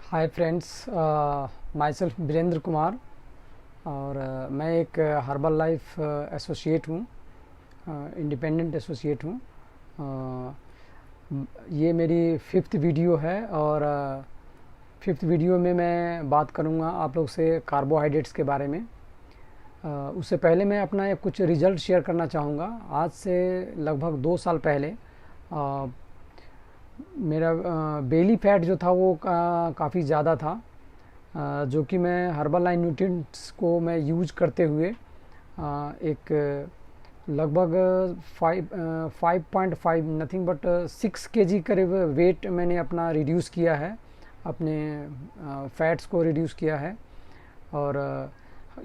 हाय friends, myself Virendra Kumar और मैं एक हर्बल लाइफ एसोसिएट हूँ, इंडिपेंडेंट एसोसिएट हूँ। ये मेरी फिफ्थ वीडियो है और फिफ्थ वीडियो में मैं बात करूँगा आप लोग से कार्बोहाइड्रेट्स के बारे में। उससे पहले मैं अपना एक कुछ रिज़ल्ट शेयर करना चाहूँगा। आज से लगभग 2 साल पहले मेरा बेली फैट जो था वो काफ़ी ज़्यादा था, जो कि मैं हर्बल लाइन न्यूट्रिएंट्स को मैं यूज करते हुए एक लगभग 5.5 नथिंग बट 6 kg करीब वेट मैंने अपना रिड्यूस किया है, अपने फैट्स को रिड्यूस किया है। और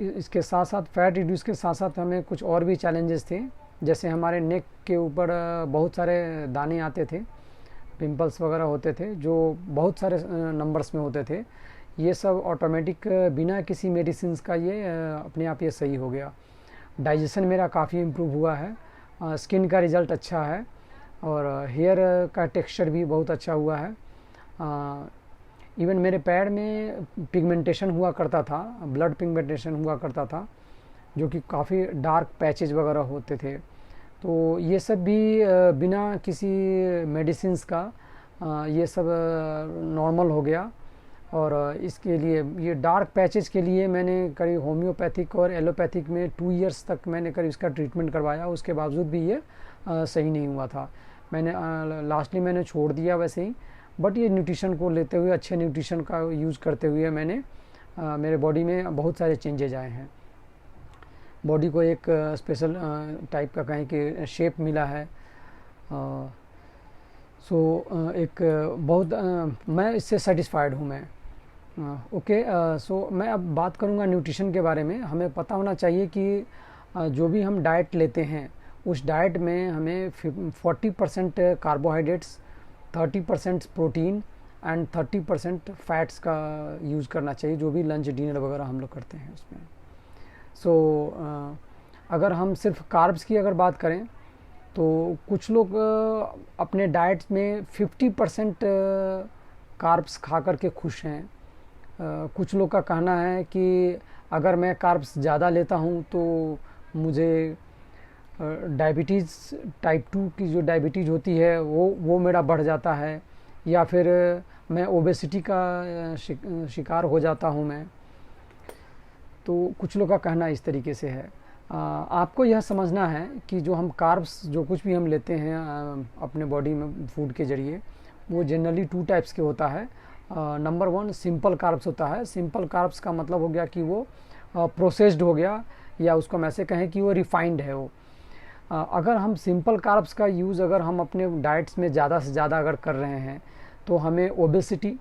इसके साथ साथ फैट रिड्यूस के साथ साथ हमें कुछ और भी चैलेंजेस थे, जैसे हमारे नेक के ऊपर बहुत सारे दाने आते थे, पिंपल्स वगैरह होते थे जो बहुत सारे नंबर्स में होते थे। ये सब ऑटोमेटिक बिना किसी मेडिसिन का ये अपने आप ये सही हो गया। डाइजेशन मेरा काफ़ी इम्प्रूव हुआ है, स्किन का रिज़ल्ट अच्छा है और हेयर का टेक्सचर भी बहुत अच्छा हुआ है। इवन मेरे पैर में पिगमेंटेशन हुआ करता था, ब्लड पिगमेंटेशन हुआ करता था, जो कि काफ़ी डार्क पैचेज वगैरह होते थे। तो ये सब भी बिना किसी मेडिसिन्स का ये सब नॉर्मल हो गया। और इसके लिए ये डार्क पैचेस के लिए मैंने करीब होम्योपैथिक और एलोपैथिक में 2 इयर्स तक मैंने करीब इसका ट्रीटमेंट करवाया, उसके बावजूद भी ये सही नहीं हुआ था। मैंने लास्टली मैंने छोड़ दिया वैसे ही, बट ये न्यूट्रिशन को लेते हुए, अच्छे न्यूट्रिशन का यूज़ करते हुए मैंने मेरे बॉडी में बहुत सारे चेंजेज आए हैं। बॉडी को एक स्पेशल टाइप का कहें कि शेप मिला है। एक बहुत मैं इससे सेटिस्फाइड हूँ मैं। ओके, सो मैं अब बात करूँगा न्यूट्रिशन के बारे में। हमें पता होना चाहिए कि जो भी हम डाइट लेते हैं उस डाइट में हमें 40% कार्बोहाइड्रेट्स, 30% प्रोटीन एंड 30% फैट्स का यूज़ करना चाहिए, जो भी लंच डिनर वगैरह हम लोग करते हैं उसमें। अगर हम सिर्फ कार्ब्स की अगर बात करें तो कुछ लोग अपने डाइट में 50% कार्ब्स खा करके खुश हैं। कुछ लोग का कहना है कि अगर मैं कार्ब्स ज़्यादा लेता हूँ तो मुझे डायबिटीज़ टाइप 2 की जो डायबिटीज़ होती है वो मेरा बढ़ जाता है, या फिर मैं ओबेसिटी का शिकार हो जाता हूँ मैं। तो कुछ लोग का कहना इस तरीके से है। आपको यह समझना है कि जो हम कार्ब्स जो कुछ भी हम लेते हैं अपने बॉडी में फूड के ज़रिए, वो जनरली 2 टाइप्स के होता है। नंबर 1 सिंपल कार्ब्स होता है। सिंपल कार्ब्स का मतलब हो गया कि वो प्रोसेस्ड हो गया, या उसको हम ऐसे कहें कि वो रिफाइंड है वो। अगर हम सिंपल कार्ब्स का यूज़ अगर हम अपने डाइट्स में ज़्यादा से ज़्यादा अगर कर रहे हैं तो हमें ओबेसिटी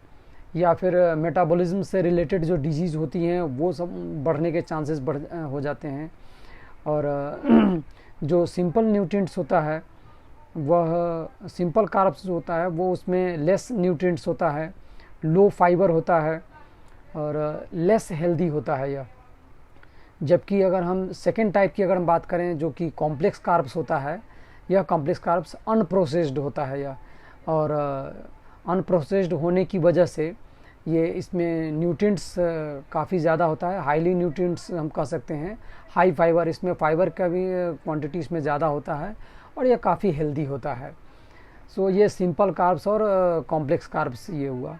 या फिर मेटाबॉलिज्म से रिलेटेड जो डिजीज़ होती हैं वो सब बढ़ने के चांसेस हो जाते हैं। और जो सिंपल न्यूट्रिएंट्स होता है, वह सिंपल कार्ब्स जो होता है वो उसमें लेस न्यूट्रिएंट्स होता है, लो फाइबर होता है और लेस हेल्दी होता है यह। जबकि अगर हम सेकेंड टाइप की अगर हम बात करें जो कि कॉम्प्लेक्स कार्ब्स होता है, यह कॉम्प्लेक्स कार्ब्स अनप्रोसेस्ड होता है यह। और अनप्रोसेस्ड होने की वजह से ये इसमें न्यूट्रिएंट्स काफ़ी ज़्यादा होता है, हाईली न्यूट्रिएंट्स हम कह सकते हैं, हाई फाइबर, इसमें फाइबर का भी क्वांटिटी इसमें ज़्यादा होता है और ये काफ़ी हेल्दी होता है। ये सिंपल कार्ब्स और कॉम्प्लेक्स कार्ब्स ये हुआ।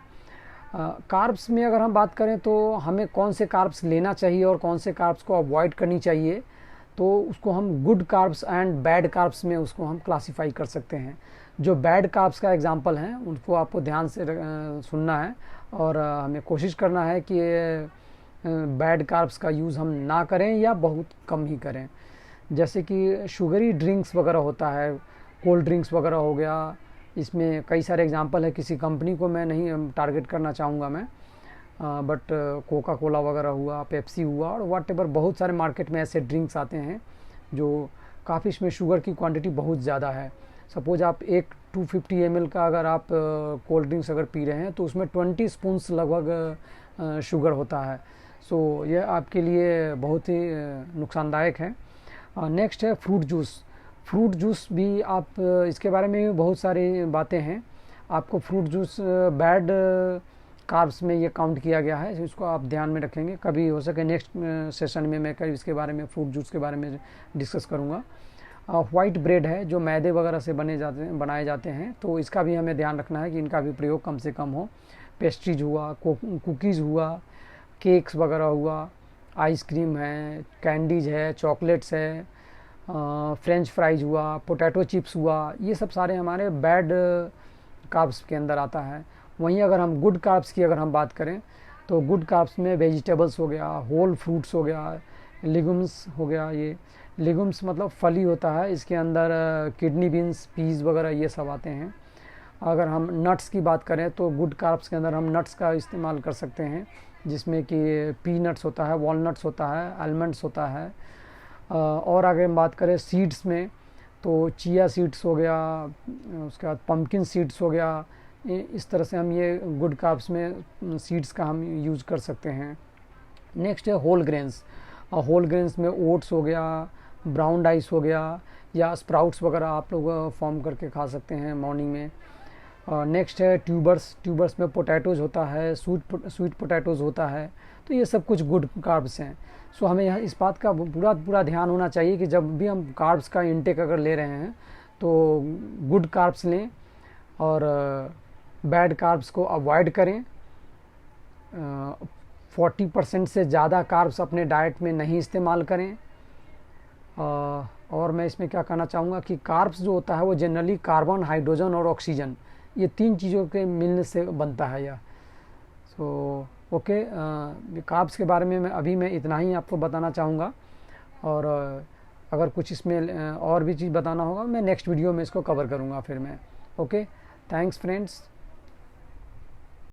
कार्ब्स में अगर हम बात करें तो हमें कौन से कार्ब्स लेना चाहिए और कौन से कार्ब्स को अवॉइड करनी चाहिए, तो उसको हम good carbs and bad carbs में उसको हम क्लासीफाई कर सकते हैं। जो बैड कार्ब्स का एग्जांपल हैं उनको आपको ध्यान से सुनना है और हमें कोशिश करना है कि बैड कार्ब्स का यूज़ हम ना करें या बहुत कम ही करें। जैसे कि शुगरी ड्रिंक्स वगैरह होता है, कोल्ड ड्रिंक्स वगैरह हो गया, इसमें कई सारे एग्जांपल है। किसी कंपनी को मैं नहीं टारगेट करना चाहूँगा मैं, बट कोका कोला वगैरह हुआ, पेप्सी हुआ और व्हाटएवर, बहुत सारे मार्केट में ऐसे ड्रिंक्स आते हैं जो काफ़ी इसमें शुगर की क्वांटिटी बहुत ज़्यादा है। सपोज आप एक 250 ml का अगर आप कोल्ड ड्रिंक्स अगर पी रहे हैं तो उसमें 20 स्पून्स लगभग शुगर होता है। यह आपके लिए बहुत ही नुकसानदायक है। नेक्स्ट है फ्रूट जूस। फ्रूट जूस भी आप इसके बारे में भी बहुत सारी बातें हैं। आपको फ्रूट जूस बैड कार्ब्स में ये काउंट किया गया है, इसको आप ध्यान में रखेंगे। कभी हो सके नेक्स्ट सेशन में मैं कभी इसके बारे में, फ्रूट जूस के बारे में डिस्कस करूँगा। वाइट ब्रेड है जो मैदे वगैरह से बनाए जाते हैं, तो इसका भी हमें ध्यान रखना है कि इनका भी प्रयोग कम से कम हो। पेस्ट्रीज हुआ, कुकीज़ हुआ, केक्स वगैरह हुआ, आइसक्रीम है, कैंडीज है, चॉकलेट्स है, फ्रेंच फ्राइज हुआ, पोटैटो चिप्स हुआ, ये सब सारे हमारे बैड कार्ब्स के अंदर आता है। वहीं अगर हम गुड कार्ब्स की अगर हम बात करें तो गुड कार्ब्स में वेजिटेबल्स हो गया, होल फ्रूट्स हो गया, लेगुम्स हो गया। ये लेगुम्स मतलब फल ही होता है, इसके अंदर किडनी बीन्स, पीज वगैरह ये सब आते हैं। अगर हम नट्स की बात करें तो गुड कार्ब्स के अंदर हम नट्स का इस्तेमाल कर सकते हैं, जिसमें कि पीनट्स होता है, वॉलनट्स होता है, आलमंड्स होता है। और अगर हम बात करें सीड्स में तो चिया सीड्स हो गया, उसके बाद पम्पकिन सीड्स हो गया। इस तरह से हम ये गुड कार्ब्स में सीड्स का हम यूज़ कर सकते हैं। नेक्स्ट है होल ग्रेन्स। होल ग्रेन्स में ओट्स हो गया, ब्राउन राइस हो गया, या स्प्राउट्स वगैरह आप लोग फॉर्म करके खा सकते हैं मॉर्निंग में। नेक्स्ट है ट्यूबर्स में पोटैटोज़ होता है, स्वीट पोटैटोज़ होता है। तो ये सब कुछ गुड कार्ब्स हैं। सो हमें यहाँ इस बात का पूरा ध्यान होना चाहिए कि जब भी हम कार्ब्स का इंटेक अगर ले रहे हैं तो गुड कार्ब्स लें और बैड कार्ब्स को अवॉइड करें। 40% से ज़्यादा कार्ब्स अपने डाइट में नहीं इस्तेमाल करें। और मैं इसमें क्या कहना चाहूँगा कि कार्ब्स जो होता है वो जनरली कार्बन, हाइड्रोजन और ऑक्सीजन, ये 3 चीज़ों के मिलने से बनता है यह। सो ओके, कार्ब्स के बारे में मैं इतना ही आपको बताना चाहूँगा। और अगर कुछ इसमें और भी चीज़ बताना होगा मैं नेक्स्ट वीडियो में इसको कवर करूँगा फिर मैं। Okay, thanks friends.